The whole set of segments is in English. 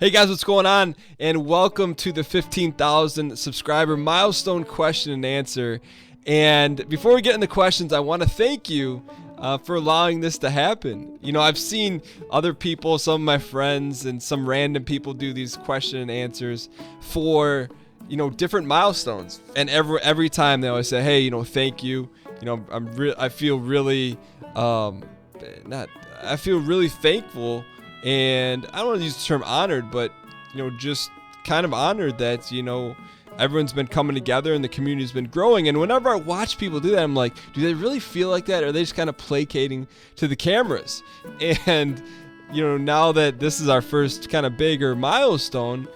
Hey guys, what's going on? And welcome to the 15,000 subscriber milestone question and answer. And before we get into questions, I want to thank you for allowing this to happen. You know, I've seen other people, some of my friends and some random people do these question and answers for, you know, different milestones. And every time they always say, hey, you know, thank you. You know, I feel really, I feel really thankful. And I don't want to use the term honored, but, you know, just kind of honored that, you know, everyone's been coming together and the community's been growing. And whenever I watch people do that, I'm like, do they really feel like that? Or are they just kind of placating to the cameras? And, you know, now that this is our first kind of bigger milestone,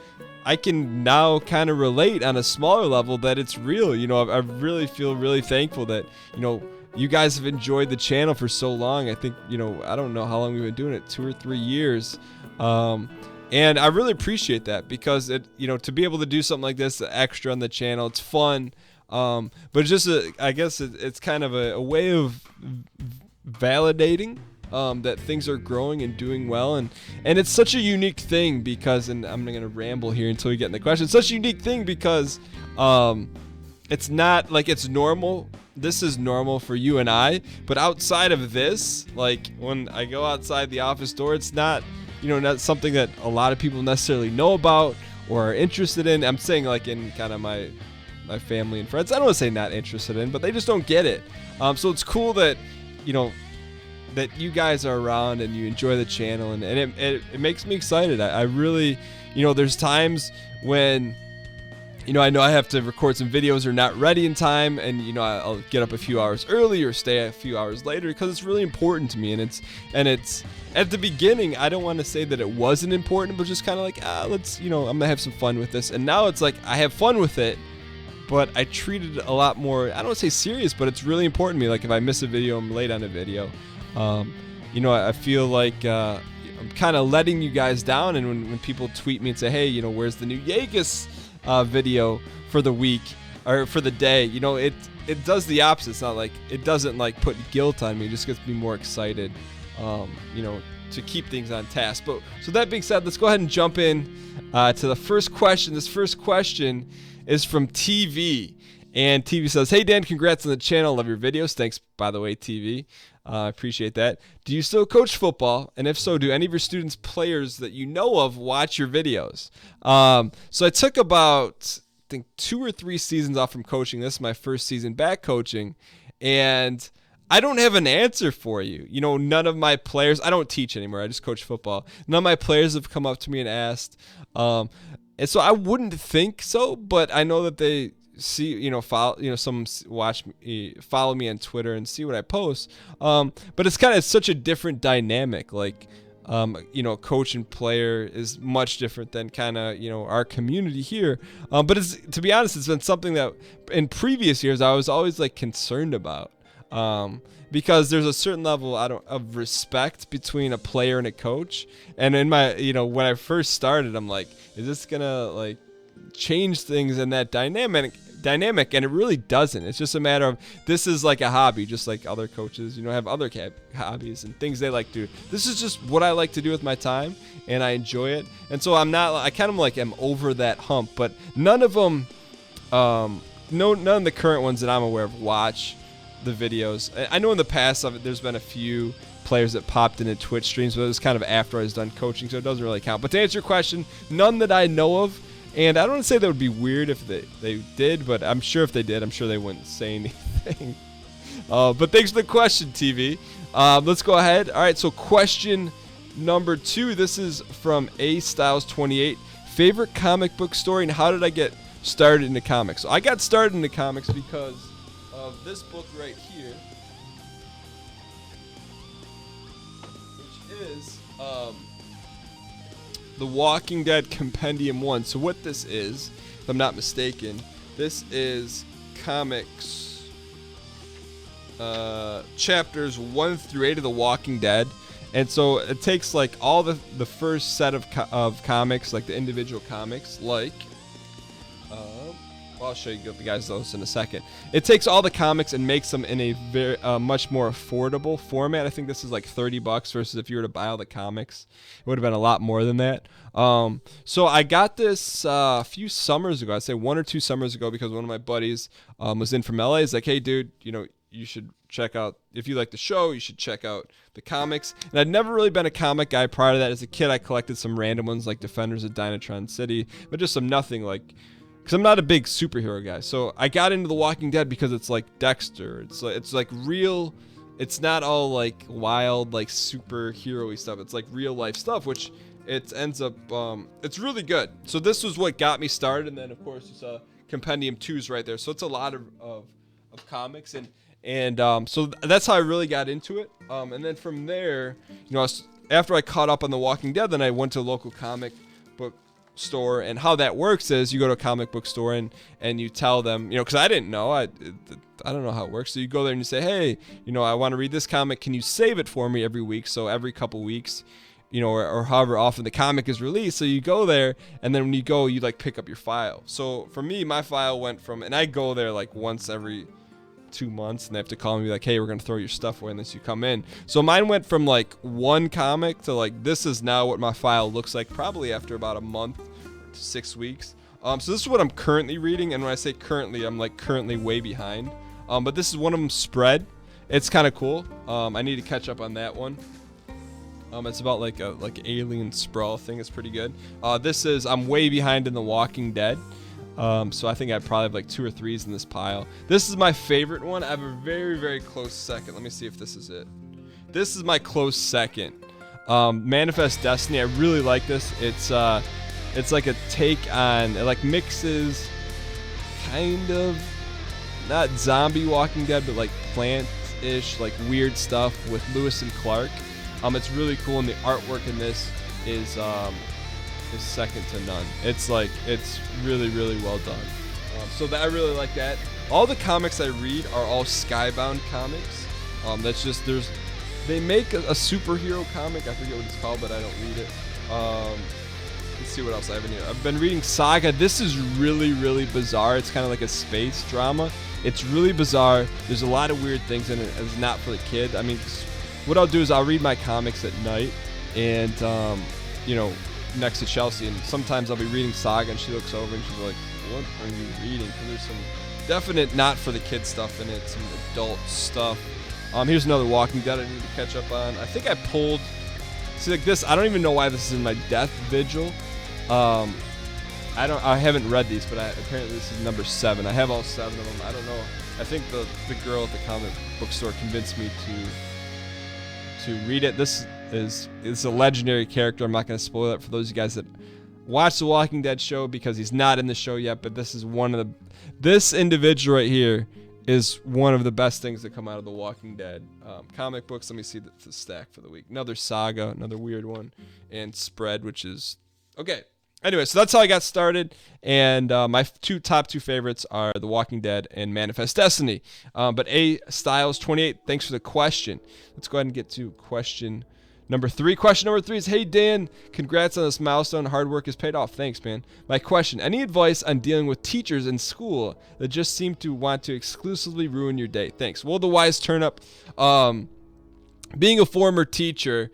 I can now kind of relate on a smaller level that it's real. You know, I really feel really thankful that, you know, you guys have enjoyed the channel for so long. I think, you know, I don't know how long we've been doing it, 2 or 3 years. And I really appreciate that because it, you know, to be able to do something like this extra on the channel, it's fun. But it's just, I guess it's kind of a way of validating that things are growing and doing well. And it's such a unique thing because, and I'm going to ramble here until we get in the question. It's such a unique thing because it's not like it's normal. This is normal for you and I, but outside of this, like when I go outside the office door, it's not, you know, not something that a lot of people necessarily know about or are interested in. I'm saying like in kind of my family and friends. I don't want to say not interested in, but they just don't get it. So it's cool that, you know, that you guys are around and you enjoy the channel, and it makes me excited. I really, you know, there's times when, you know I have to record some videos or not ready in time, and you know I'll get up a few hours early or stay a few hours later because it's really important to me. And it's at the beginning, I don't want to say that it wasn't important, but just kind of like, let's, you know, I'm gonna have some fun with this. And now it's like I have fun with it, but I treat it a lot more, I don't want to say serious, but it's really important to me. Like if I miss a video, I'm late on a video. You know, I feel like I'm kind of letting you guys down. And when people tweet me and say, hey, you know, where's the new Yeagus video for the week or for the day, you know, it does the opposite. It's not like, it doesn't like put guilt on me. It just gets me more excited, you know, to keep things on task. But so that being said, let's go ahead and jump in to the first question. This first question is from TV, and TV says, hey Dan, congrats on the channel, love your videos. Thanks, by the way, TV. I appreciate that. Do you still coach football? And if so, do any of your students, players that you know of, watch your videos? So I took about, I think, 2 or 3 seasons off from coaching. This is my first season back coaching. And I don't have an answer for you. You know, none of my players, I don't teach anymore. I just coach football. None of my players have come up to me and asked. And so I wouldn't think so, but I know that they see, you know, follow, you know, some watch me, follow me on Twitter and see what I post. But it's kind of such a different dynamic. Like, you know, coach and player is much different than kind of, you know, our community here. But it's, to be honest, it's been something that in previous years I was always like concerned about. Because there's a certain level of respect between a player and a coach. And in my, you know, when I first started, I'm like, is this gonna like change things in that dynamic? And it really doesn't. It's just a matter of, this is like a hobby, just like other coaches, you know, have other hobbies and things they like to do. This is just what I like to do with my time, and I enjoy it. And so I kind of like am over that hump. But none of them, none of the current ones that I'm aware of watch the videos. I know in the past there's been a few players that popped into Twitch streams, but it was kind of after I was done coaching, so it doesn't really count. But to answer your question, none that I know of. And I don't want to say that would be weird if they did, but I'm sure if they did, I'm sure they wouldn't say anything. But thanks for the question, TV. Let's go ahead. All right, so question number 2. This is from A Styles 28. Favorite comic book story, and how did I get started into comics? So I got started into comics because of this book right here, which is The Walking Dead Compendium 1. So what this is, if I'm not mistaken, this is comics chapters 1 through 8 of The Walking Dead. And so it takes like all the first set of comics, like the individual comics, like Well, I'll show you guys those in a second. It takes all the comics and makes them in a very much more affordable format. I think this is like $30 versus if you were to buy all the comics, it would have been a lot more than that. So I got this a few summers ago. I'd say 1 or 2 summers ago, because one of my buddies was in from LA. He's like, hey, dude, you should check out, if you like the show, you should check out the comics. And I'd never really been a comic guy prior to that. As a kid, I collected some random ones like Defenders of Dynatron City, but just some nothing like, because I'm not a big superhero guy. So I got into The Walking Dead because it's like Dexter. It's like real. It's not all like wild, like superhero-y stuff. It's like real life stuff, which it ends up, it's really good. So this was what got me started. And then of course you saw Compendium 2's right there. So it's a lot of comics. And so that's how I really got into it. And then from there, after I caught up on The Walking Dead, then I went to a local comic book store. And how that works is you go to a comic book store and you tell them, because I didn't know, I don't know how it works. So you go there and you say, hey, I want to read this comic. Can you save it for me every week? So every couple weeks, or however often the comic is released. So you go there, and then when you go, you like pick up your file. So for me, my file went from, and I go there like once every 2 months, and they have to call me like, hey, we're gonna throw your stuff away unless you come in. So mine went from like 1 comic to like, this is now what my file looks like, probably after about a month to 6 weeks. So this is what I'm currently reading, and when I say currently, I'm like currently way behind. But this is one of them, Spread. It's kind of cool. I need to catch up on that one. It's about like alien sprawl thing. It's pretty good. This is, I'm way behind in The Walking Dead. So I think I probably have like 2 or 3s in this pile. This is my favorite one. I have a very, very close second. Let me see if this is it. This is my close second. Manifest Destiny. I really like this. It's like a take on, it like mixes kind of not zombie Walking Dead, but like plant-ish, like weird stuff with Lewis and Clark. It's really cool, and the artwork in this is second to none. It's really, really well done. So I really like that. All the comics I read are all Skybound comics. That's just, they make a superhero comic. I forget what it's called, but I don't read it. Let's see what else I have in here. I've been reading Saga. This is really, really bizarre. It's kind of like a space drama. It's really bizarre. There's a lot of weird things in it. It's not for the kid. I mean, what I'll do is I'll read my comics at night, and next to Chelsea, and sometimes I'll be reading Saga, and she looks over and she's like, what are you reading? Because there's some definite not for the kid stuff in it, some adult stuff. Here's another Walking Dead I need to catch up on. I think I pulled, see, like this, I don't even know why this is in my death vigil. I haven't read these, but apparently this is number 7. I have all 7 of them. I don't know. I think the girl at the comic book store convinced me to read it. This is a legendary character. I'm not going to spoil it for those of you guys that watch the Walking Dead show, because he's not in the show yet, but this is this individual right here is one of the best things that come out of the Walking Dead comic books. Let me see the stack for the week. Another Saga, another weird one, and Spread, which is okay. Anyway, so that's how I got started, and my top two favorites are The Walking Dead and Manifest Destiny. But A Styles 28, thanks for the question. Let's go ahead and get to question number 3. Question number 3 is, hey Dan, congrats on this milestone. Hard work has paid off. Thanks, man. My question: any advice on dealing with teachers in school that just seem to want to exclusively ruin your day? Thanks. Well, the wise turnip. Being a former teacher,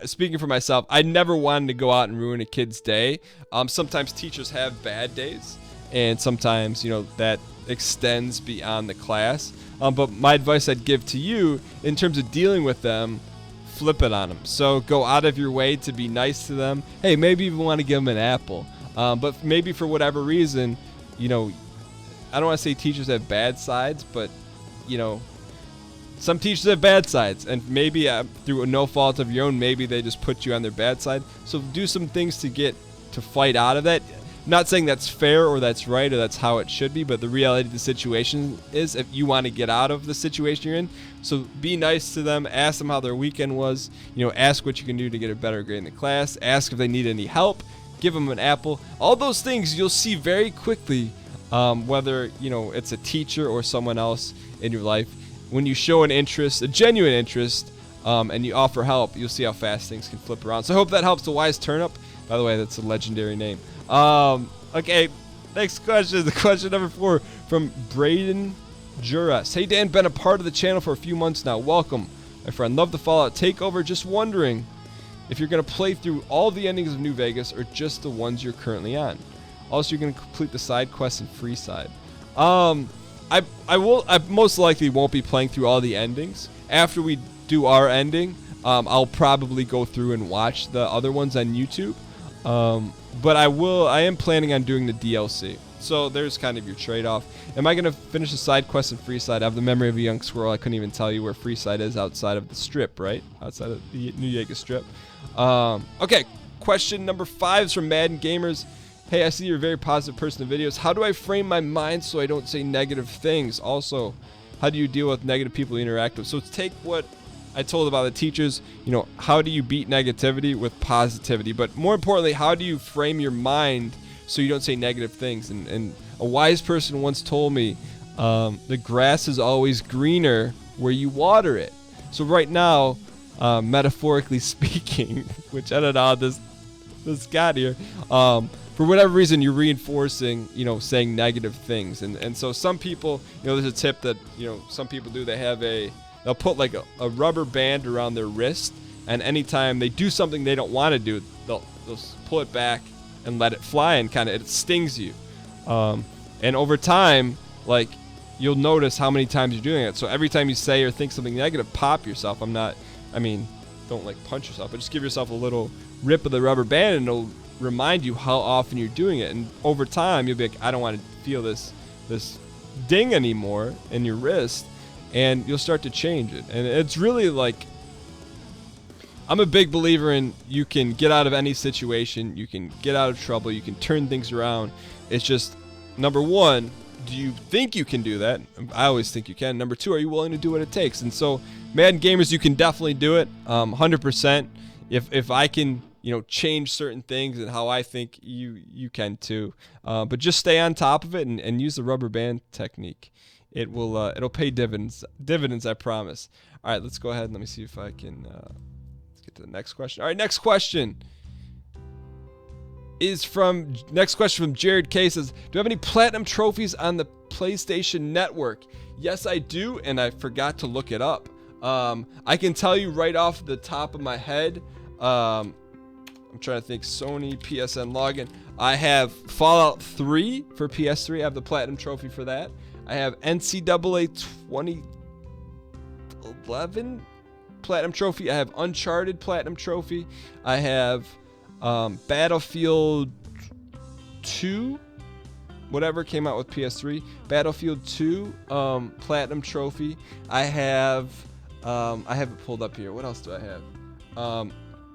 speaking for myself, I never wanted to go out and ruin a kid's day. Sometimes teachers have bad days, and sometimes, that extends beyond the class. But my advice I'd give to you in terms of dealing with them, flip it on them. So go out of your way to be nice to them. Hey, maybe you want to give them an apple. But maybe for whatever reason, I don't want to say teachers have bad sides, but, some teachers have bad sides, and maybe through no fault of your own, maybe they just put you on their bad side. So do some things to fight out of that. I'm not saying that's fair or that's right or that's how it should be, but the reality of the situation is, if you want to get out of the situation you're in, so be nice to them, ask them how their weekend was, ask what you can do to get a better grade in the class, ask if they need any help, give them an apple. All those things you'll see very quickly, whether it's a teacher or someone else in your life. When you show an interest, a genuine interest, and you offer help, you'll see how fast things can flip around. So I hope that helps. The Wise Turnip, by the way, that's a legendary name. Okay, Next question, the question number 4 from Braden Juras. Hey Dan, been a part of the channel for a few months now. Welcome, my friend. Love the Fallout Takeover. Just wondering if you're going to play through all the endings of New Vegas or just the ones you're currently on. Also, you're going to complete the side quests and free side. I most likely won't be playing through all the endings. After we do our ending, I'll probably go through and watch the other ones on YouTube. But I am planning on doing the DLC. So there's kind of your trade-off. Am I going to finish the side quest and free side? I have the memory of a young squirrel. I couldn't even tell you where free side is outside of the strip, right? Outside of the New Vegas strip. Okay, question number 5 is from Madden Gamers. Hey, I see you're a very positive person in videos. How do I frame my mind so I don't say negative things? Also, how do you deal with negative people you interact with? So take what I told about the teachers, how do you beat negativity with positivity? But more importantly, how do you frame your mind so you don't say negative things? And a wise person once told me, the grass is always greener where you water it. So right now, metaphorically speaking, which I don't know how this got here, for whatever reason, you're reinforcing, saying negative things. And so some people, there's a tip that, some people do. They'll put like a rubber band around their wrist, and anytime they do something they don't want to do, they'll pull it back and let it fly, and it stings you. And over time, like, you'll notice how many times you're doing it. So every time you say or think something negative, pop yourself. Don't like punch yourself, but just give yourself a little rip of the rubber band, and it'll remind you how often you're doing it. And over time, you'll be like, I don't want to feel this ding anymore in your wrist. And you'll start to change it. And it's really like, I'm a big believer in you can get out of any situation, you can get out of trouble, you can turn things around. It's just, number 1, do you think you can do that? I always think you can. Number 2, are you willing to do what it takes? And so, Madden Gamers, you can definitely do it, 100%. If I can, change certain things and how I think you can too. But just stay on top of it and use the rubber band technique. It'll pay dividends, I promise. All right, let's go ahead and let me see if I can let's get to the next question. All right, next question from Jared K. Says, do you have any platinum trophies on the PlayStation Network? Yes, I do, and I forgot to look it up. I can tell you right off the top of my head. I'm trying to think. Sony PSN login. I have Fallout 3 for PS3. I have the platinum trophy for that. I have NCAA 2011 platinum trophy. I have Uncharted platinum trophy. I have Battlefield 2, whatever came out with PS3. Battlefield 2 platinum trophy. I have it pulled up here. What else do I have?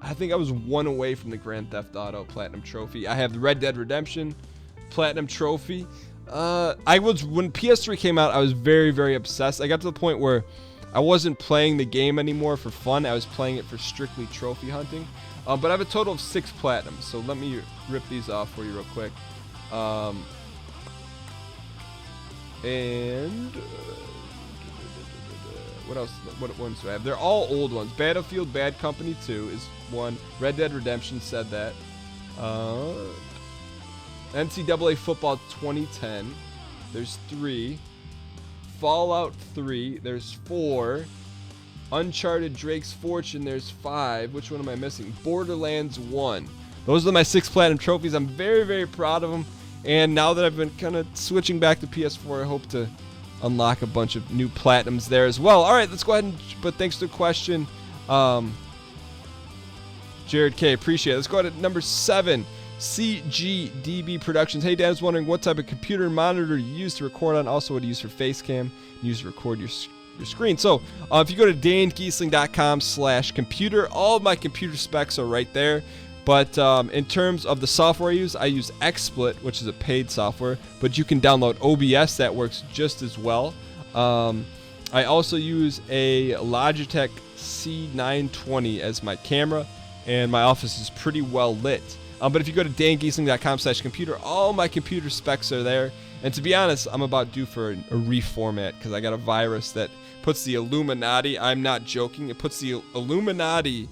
I think I was 1 away from the Grand Theft Auto platinum trophy. I have the Red Dead Redemption platinum trophy. When PS3 came out, I was very, very obsessed. I got to the point where I wasn't playing the game anymore for fun. I was playing it for strictly trophy hunting. But I have a total of 6 platinums. So let me rip these off for you real quick. What else? What ones do I have? They're all old ones. Battlefield Bad Company 2 is 1. Red Dead Redemption said that. NCAA Football 2010. There's 3. Fallout 3. There's 4. Uncharted Drake's Fortune. There's 5. Which one am I missing? Borderlands 1. Those are my 6 platinum trophies. I'm very, very proud of them. And now that I've been kind of switching back to PS4, I hope to unlock a bunch of new platinums there as well. All right, let's go ahead but thanks for the question, Jared K. Appreciate it. Let's go ahead at number 7. CGDB Productions. Hey, Dad, I was wondering what type of computer monitor you use to record on. Also, what do you use for face cam? You use to record your screen. So, if you go to DaneGheesling.com/computer, all of my computer specs are right there. But in terms of the software I use XSplit, which is a paid software. But you can download OBS. That works just as well. I also use a Logitech C920 as my camera. And my office is pretty well lit. But if you go to DaneGheesling.com/computer, all my computer specs are there. And to be honest, I'm about due for a reformat because I got a virus that puts the Illuminati, I'm not joking, it puts the Illuminati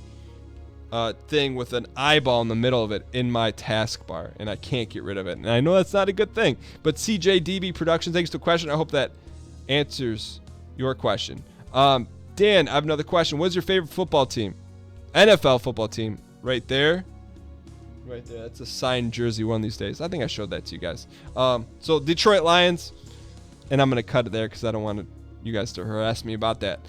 thing with an eyeball in the middle of it in my taskbar, and I can't get rid of it. And I know that's not a good thing. But CJDB Productions, thanks for the question. I hope that answers your question. Dan, I have another question. What's your favorite football team? NFL football team. Right there. Right there. That's a signed jersey one of these days. I think I showed that to you guys. So Detroit Lions. And I'm going to cut it there because I don't want you guys to harass me about that.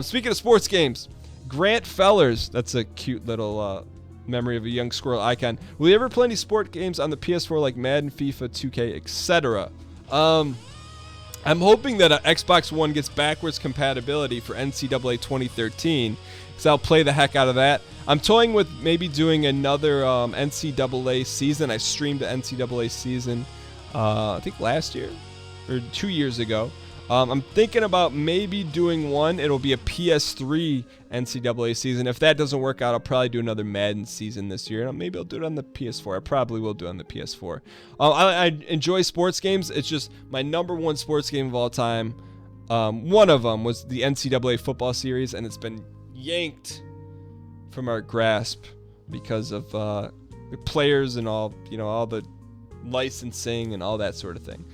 Speaking of sports games, Grant Fellers. That's a cute little memory of a young squirrel icon. Will you ever play any sport games on the PS4 like Madden, FIFA, 2K, etc.? I'm hoping that Xbox One gets backwards compatibility for NCAA 2013, because I'll play the heck out of that. I'm toying with maybe doing another NCAA season. I streamed the NCAA season, I think last year or 2 years ago. I'm thinking about maybe doing one. It'll be a PS3 NCAA season. If that doesn't work out, I'll probably do another Madden season this year. Maybe I'll do it on the PS4. I probably will do it on the PS4. I enjoy sports games. It's just my number one sports game of all time. One of them was the NCAA football series, and it's been yanked from our grasp because of the players and all the licensing and all that sort of thing.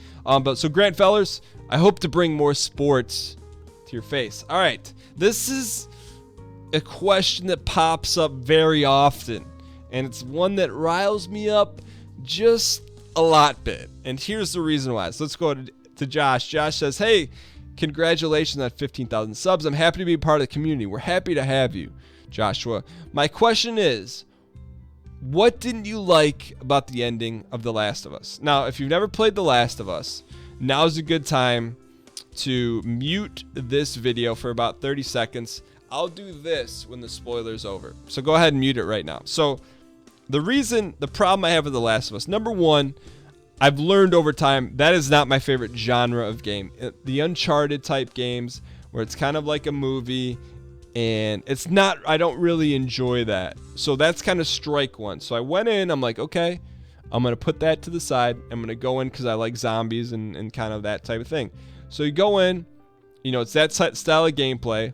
So Grant Fellers, I hope to bring more sports to your face. All right, this is a question that pops up very often, and it's one that riles me up just a lot bit. And here's the reason why. So let's go to Josh. Josh says, "Hey, congratulations on 15,000 subs. I'm happy to be a part of the community. We're happy to have you, Joshua. My question is, what didn't you like about the ending of The Last of Us?" Now, if you've never played The Last of Us, now's a good time to mute this video for about 30 seconds. I'll do this when the spoiler's over. So go ahead and mute it right now. So the problem I have with The Last of Us, number one, I've learned over time that is not my favorite genre of game. The Uncharted type games where it's kind of like a movie, and it's not, I don't really enjoy that. So that's kind of strike one. So I went in, I'm like, okay, I'm going to put that to the side. I'm going to go in because I like zombies and kind of that type of thing. So you go in, it's that style of gameplay.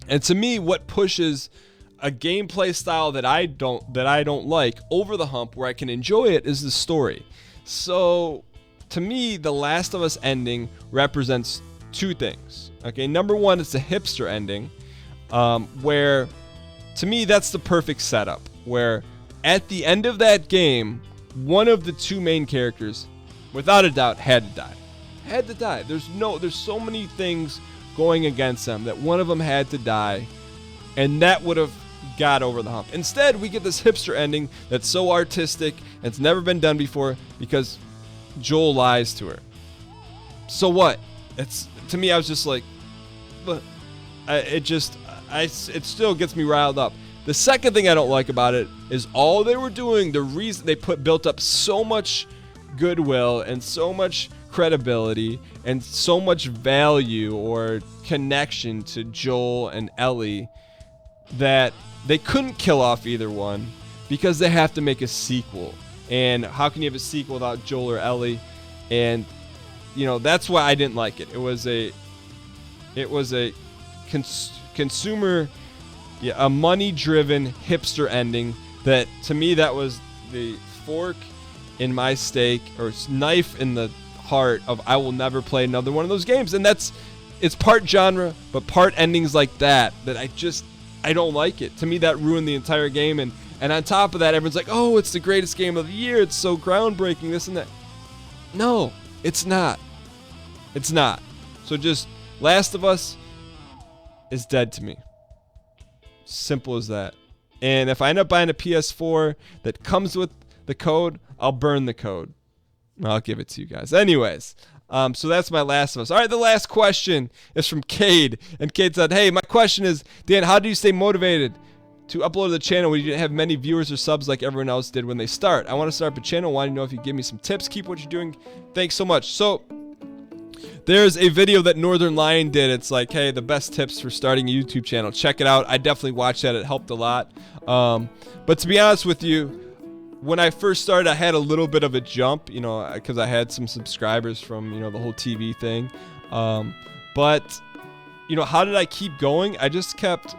And to me, what pushes a gameplay style that I don't like over the hump where I can enjoy it is the story. So to me, The Last of Us ending represents two things. Okay, number one, it's a hipster ending. Where, to me, that's the perfect setup. Where, at the end of that game, one of the two main characters, without a doubt, had to die. Had to die. There's so many things going against them that one of them had to die, and that would have got over the hump. Instead, we get this hipster ending that's so artistic, and it's never been done before because Joel lies to her. So what? To me, I was just like, but it still gets me riled up. The second thing I don't like about it is all they were doing, the reason they built up so much goodwill and so much credibility and so much value or connection to Joel and Ellie that they couldn't kill off either one because they have to make a sequel. And how can you have a sequel without Joel or Ellie? And that's why I didn't like it. It was a consumer, a money-driven hipster ending that, to me, that was the fork in my steak, or knife in the heart of I will never play another one of those games. And it's part genre, but part endings like that I don't like it. To me, that ruined the entire game. And on top of that, everyone's like, oh, it's the greatest game of the year. It's so groundbreaking, this and that. No, it's not. It's not. So just Last of Us is dead to me. Simple as that. And if I end up buying a PS4 that comes with the code, I'll burn the code. I'll give it to you guys. Anyways, so that's my Last of Us. All right, the last question is from Cade. And Cade said, hey, my question is, Dan, how do you stay motivated to upload to the channel when you didn't have many viewers or subs like everyone else did when they start? I want to start up a channel. I want to know if you give me some tips. Keep what you're doing. Thanks so much. So there's a video that Northern Lion did. It's like, hey, the best tips for starting a YouTube channel. Check it out. I definitely watched that. It helped a lot. But to be honest with you, when I first started, I had a little bit of a jump, because I had some subscribers from, the whole TV thing. But, how did I keep going? I just kept,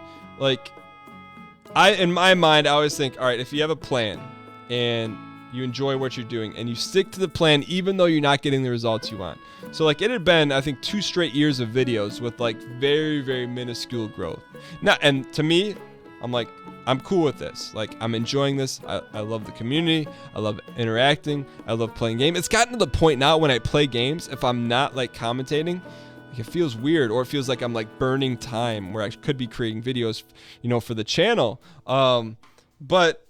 in my mind, I always think, all right, if you have a plan and you enjoy what you're doing and you stick to the plan even though you're not getting the results you want. So like it had been, I think, 2 straight years of videos with like very, very minuscule growth. Now, and to me, I'm like, I'm cool with this. Like, I'm enjoying this. I love the community. I love interacting. I love playing games. It's gotten to the point now when I play games, if I'm not like commentating, like it feels weird, or it feels like I'm like burning time where I could be creating videos, for the channel. But,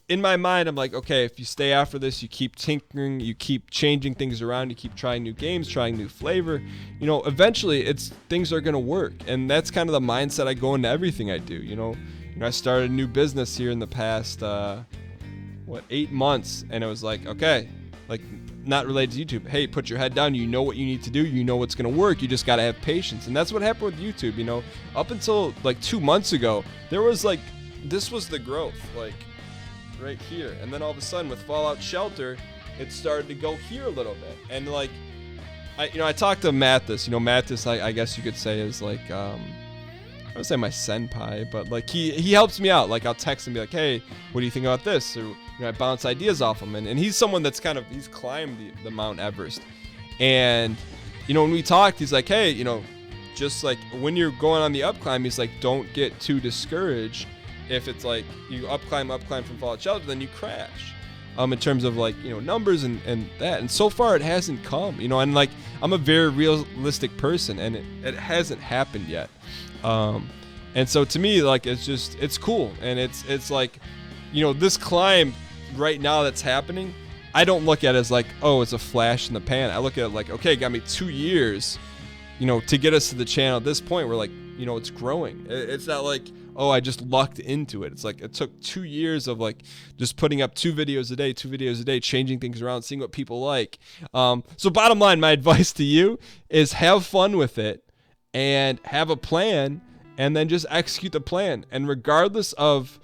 in my mind, I'm like, okay, if you stay after this, you keep tinkering, you keep changing things around, you keep trying new games, trying new flavor, eventually things are going to work. And that's kind of the mindset I go into everything I do. I started a new business here in the past, 8 months. And it was like, okay, like not related to YouTube. Hey, put your head down. You know what you need to do. You know what's going to work. You just got to have patience. And that's what happened with YouTube. Up until like 2 months ago, there was like, this was the growth, like right here. And then all of a sudden with Fallout Shelter, it started to go here a little bit. And like, I talked to Mathis. Mathis, I guess you could say is like, I would say my senpai, but like he helps me out. Like I'll text him and be like, hey, what do you think about this? Or I bounce ideas off him, and he's someone that's he's climbed the Mount Everest. And when we talked, he's like, hey, just like when you're going on the up climb, he's like, don't get too discouraged. If it's like you up climb from Fallout Shelter, then you crash. In terms of like numbers and that. And so far it hasn't come. And like I'm a very realistic person, and it hasn't happened yet. And so to me, like it's cool, and it's like this climb right now that's happening, I don't look at it as like, oh, it's a flash in the pan. I look at it like, okay, it got me 2 years to get us to the channel at this point where like it's growing. It's not like, oh, I just lucked into it. It's like it took 2 years of like just putting up 2 videos a day, changing things around, seeing what people like. So bottom line, my advice to you is have fun with it and have a plan, and then just execute the plan. And regardless of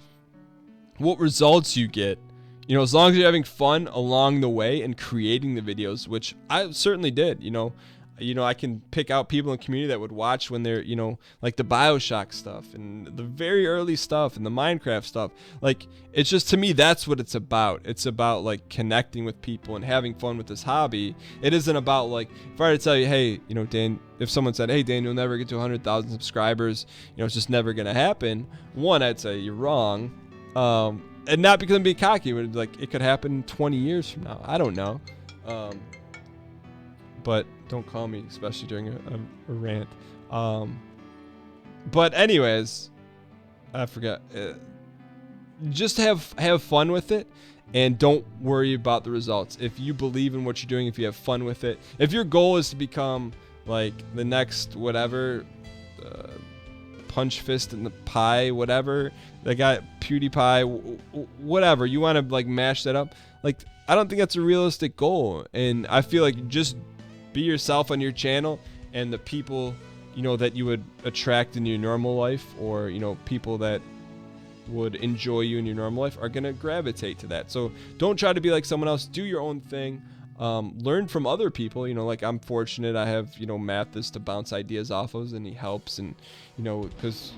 what results you get, as long as you're having fun along the way and creating the videos, which I certainly did, I can pick out people in the community that would watch when they're, like the BioShock stuff and the very early stuff and the Minecraft stuff. Like, it's just, to me, that's what it's about. It's about like connecting with people and having fun with this hobby. It isn't about like, if I were to tell you, hey, Dan, if someone said, hey, Dan, you'll never get to 100,000 subscribers, it's just never going to happen. One, I'd say you're wrong. And not because I'm being cocky, but like it could happen 20 years from now. I don't know. But don't call me, especially during a rant. But anyways, I forgot. Just have fun with it, and don't worry about the results. If you believe in what you're doing, if you have fun with it, if your goal is to become like the next whatever, Punch Fist in the Pie, whatever, the guy PewDiePie, whatever, you want to like mash that up. Like, I don't think that's a realistic goal, and I feel like just be yourself on your channel, and the people that you would attract in your normal life, or people that would enjoy you in your normal life, are gonna gravitate to that. So don't try to be like someone else. Do your own thing. Learn from other people. Like I'm fortunate, I have Mathis to bounce ideas off of, and he helps, and because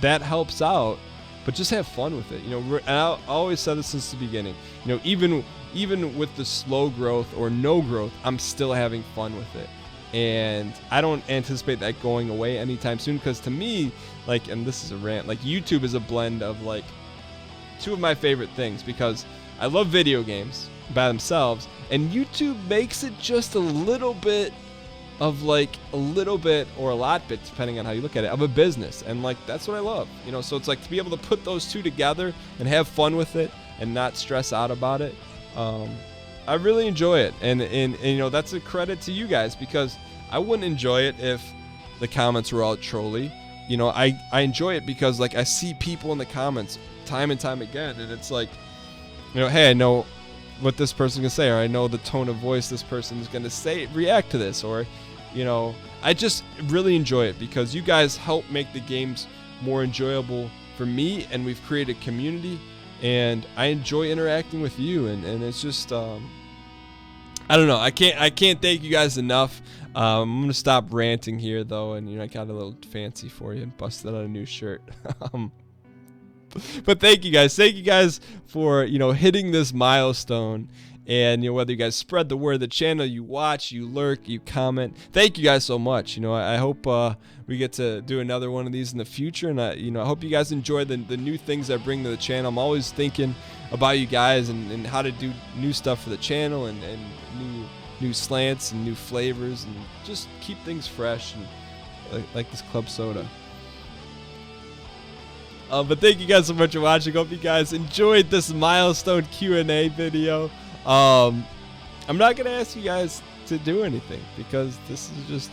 that helps out. But just have fun with it. And I always said this since the beginning. Even with the slow growth or no growth, I'm still having fun with it. And I don't anticipate that going away anytime soon, because to me, like, and this is a rant, like YouTube is a blend of like 2 of my favorite things, because I love video games by themselves, and YouTube makes it just a little bit of like a little bit or a lot bit, depending on how you look at it, of a business. And like that's what I love. So it's like to be able to put those 2 together and have fun with it and not stress out about it. I really enjoy it, and that's a credit to you guys, because I wouldn't enjoy it if the comments were all trolly. I enjoy it because like I see people in the comments time and time again, and it's like, hey, I know what this person's gonna say, or I know the tone of voice this person is gonna react to this, or I just really enjoy it because you guys help make the games more enjoyable for me, and we've created a community. And I enjoy interacting with you, and it's just I don't know. I can't thank you guys enough. I'm gonna stop ranting here though, and I got a little fancy for you and busted out a new shirt. But thank you guys. Thank you guys for, hitting this milestone. And, whether you guys spread the word of the channel, you watch, you lurk, you comment. Thank you guys so much. I hope we get to do another one of these in the future. And, I hope you guys enjoy the new things I bring to the channel. I'm always thinking about you guys and how to do new stuff for the channel and new slants and new flavors and just keep things fresh and like this club soda. But thank you guys so much for watching. Hope you guys enjoyed this milestone Q&A video. I'm not gonna ask you guys to do anything because this is just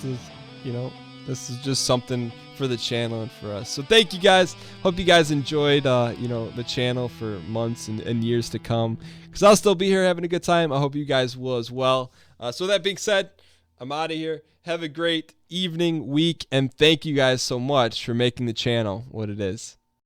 this is just something for the channel and for us. So thank you guys. Hope you guys enjoyed the channel for months and years to come, because I'll still be here having a good time. I hope you guys will as well. So that being said, I'm out of here. Have a great evening, week, and thank you guys so much for making the channel what it is.